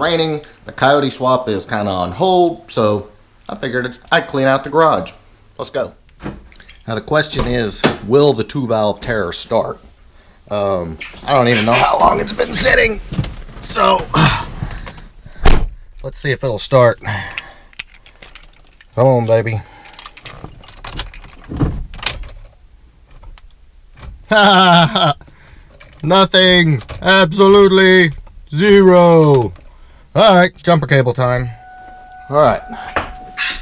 raining. The Coyote swap is kind of on hold, so I figured I'd clean out the garage. Let's go. Now the question is, will the 2-valve Terror start? I don't even know how long it's been sitting, so let's see if it'll start. Come on, baby. Nothing. Absolutely zero. Alright, jumper cable time. Alright.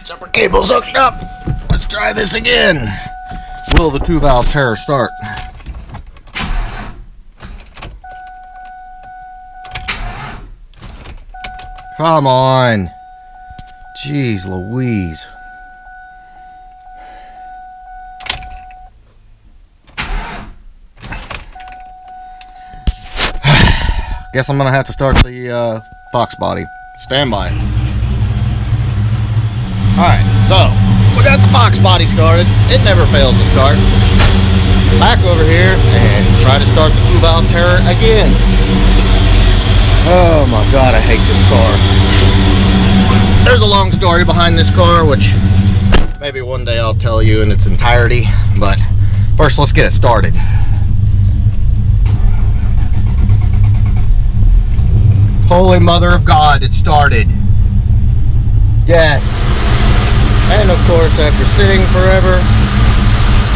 Jumper cable's hooked up. Let's try this again. Will the 2-valve Terror start? Come on. Jeez Louise. Guess I'm gonna have to start the Fox body. Stand by. Alright, so we got the Fox body started. It never fails to start. Back over here and try to start the 2-valve Terror again. Oh my god, I hate this car. There's a long story behind this car, which maybe one day I'll tell you in its entirety, but first let's get it started. Holy Mother of God, it started. Yes. And of course, after sitting forever,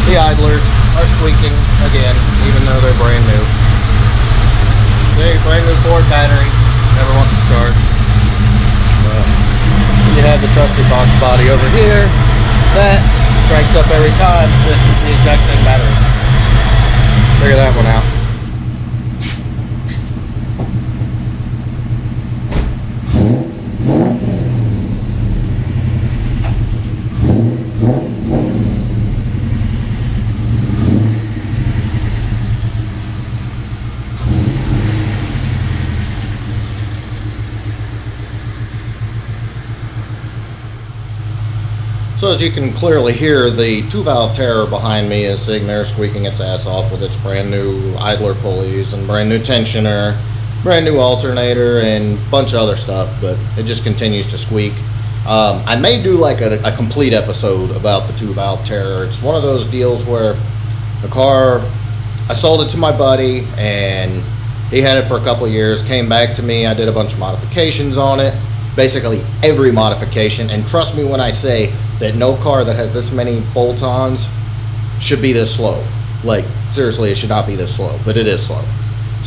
the idlers are squeaking again, even though they're brand new. See, brand new Ford battery, never wants to start. You have the trusty Fox body over here. That cranks up every time with the exact same battery. Figure that one out. So as you can clearly hear, the 2-valve Terror behind me is sitting there squeaking its ass off with its brand new idler pulleys and brand new tensioner, brand new alternator, and a bunch of other stuff, but it just continues to squeak. I may do like a complete episode about the 2-valve Terror. It's one of those deals where the car, I sold it to my buddy and he had it for a couple of years, came back to me, I did a bunch of modifications on it. Basically every modification, and trust me when I say that no car that has this many bolt-ons should be this slow. Like, seriously, it should not be this slow, but it is slow.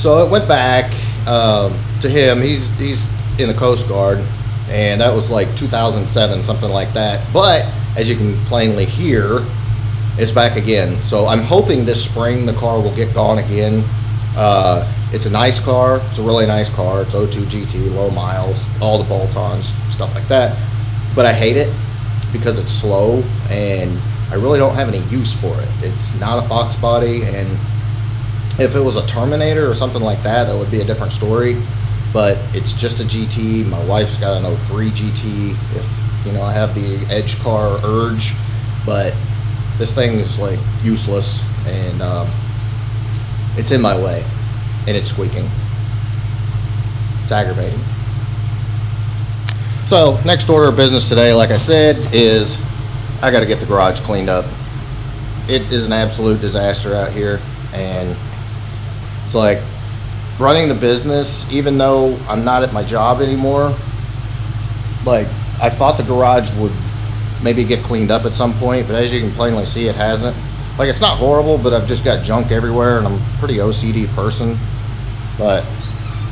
So it went back to him. He's in the Coast Guard, and that was like 2007, something like that. But as you can plainly hear, it's back again. So I'm hoping this spring the car will get gone again. It's a nice car. It's a really nice car. It's ocd-gt, low miles, all the bolt-ons, stuff like that. But I hate it because it's slow and I really don't have any use for it. It's not a Fox body, and if it was a Terminator or something like that, that would be a different story. But it's just a GT. My wife's got an 03 GT. If, you know, I have the Edge car Urge, but this thing is like useless, and it's in my way, and it's squeaking. It's aggravating. So, next order of business today, like I said, is I got to get the garage cleaned up. It is an absolute disaster out here, and it's like running the business, even though I'm not at my job anymore. Like, I thought the garage would maybe get cleaned up at some point, but as you can plainly see, it hasn't. Like, it's not horrible, but I've just got junk everywhere, and I'm a pretty OCD person. But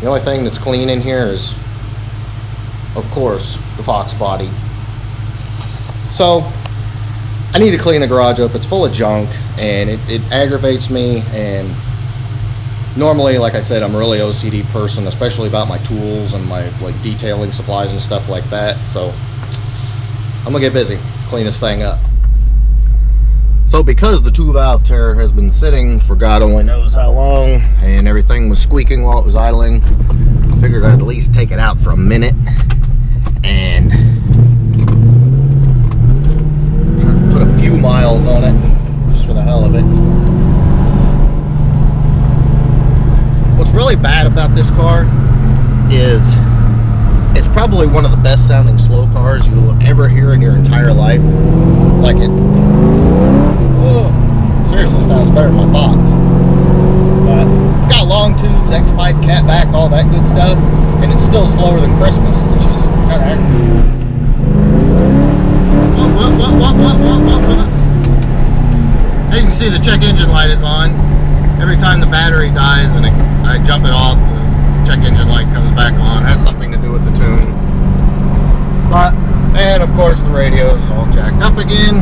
the only thing that's clean in here is, of course, the Fox body. So I need to clean the garage up. It's full of junk, and it aggravates me. And normally, like I said, I'm a really OCD person, especially about my tools and my like detailing supplies and stuff like that. So I'm gonna get busy, clean this thing up. So because the 2-valve Terror has been sitting for God only knows how long, and everything was squeaking while it was idling, I figured I'd at least take it out for a minute and put a few miles on it, just for the hell of it. What's really bad about this car is It's probably one of the best sounding slow cars you will ever hear in your entire life. Like it. Whoa, seriously sounds better than my Fox. But it's got long tubes, X-pipe, catback, all that good stuff, and it's still slower than Christmas, which is kind of accurate. What? As you can see, the check engine light is on. Every time the battery dies and I jump it off, the check engine light comes back on. It has something to do with the tune. But, and of course the radio is all jacked up again.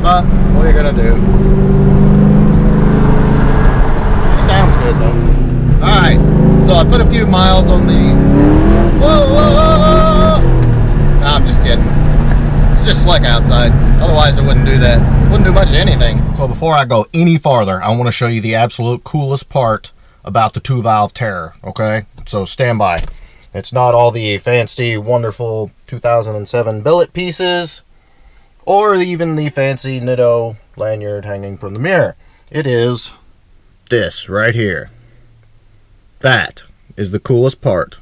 But, what are you gonna do? She sounds good though. Alright, so I put a few miles on the... Whoa! No, I'm just kidding. It's just slick outside. Otherwise it wouldn't do that. Wouldn't do much of anything. So before I go any farther, I want to show you the absolute coolest part about the 2-valve Terror, okay? So stand by. It's not all the fancy, wonderful 2007 billet pieces, or even the fancy Nitto lanyard hanging from the mirror. It is this right here. That is the coolest part.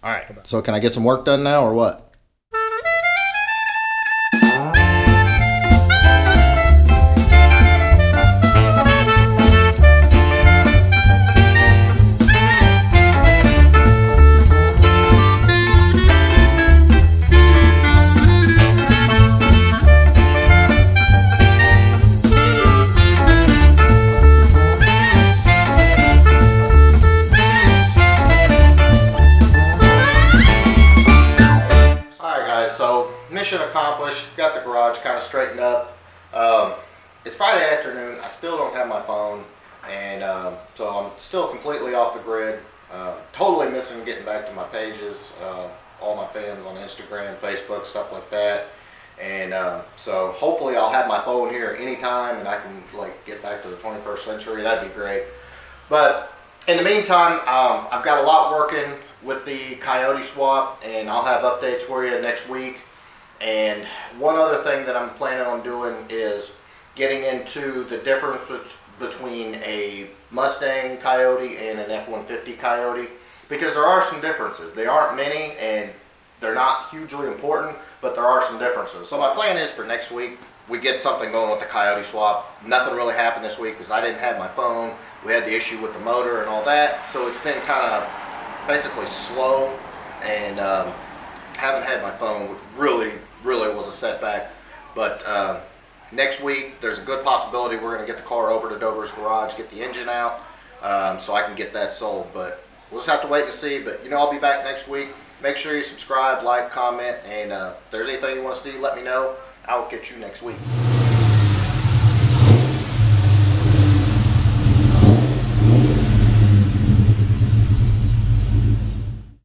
Alright, so can I get some work done now or what? Mission accomplished. Got the garage kind of straightened up. It's Friday afternoon. I still don't have my phone, and so I'm still completely off the grid. Totally missing getting back to my pages, all my fans on Instagram, Facebook, stuff like that. And so hopefully I'll have my phone here anytime, and I can like get back to the 21st century. That'd be great. But in the meantime, I've got a lot working with the Coyote swap, and I'll have updates for you next week. And one other thing that I'm planning on doing is getting into the difference between a Mustang Coyote and an F-150 Coyote, because there are some differences. They aren't many and they're not hugely important, but there are some differences. So my plan is for next week, we get something going with the Coyote swap. Nothing really happened this week because I didn't have my phone. We had the issue with the motor and all that, so it's been kind of basically slow, and haven't had my phone, which really was a setback. But next week there's a good possibility we're going to get the car over to Dover's garage, get the engine out, so I can get that sold. But we'll just have to wait and see. But you know, I'll be back next week. Make sure you subscribe, like, comment, and if there's anything you want to see, let me know. I'll catch you next week.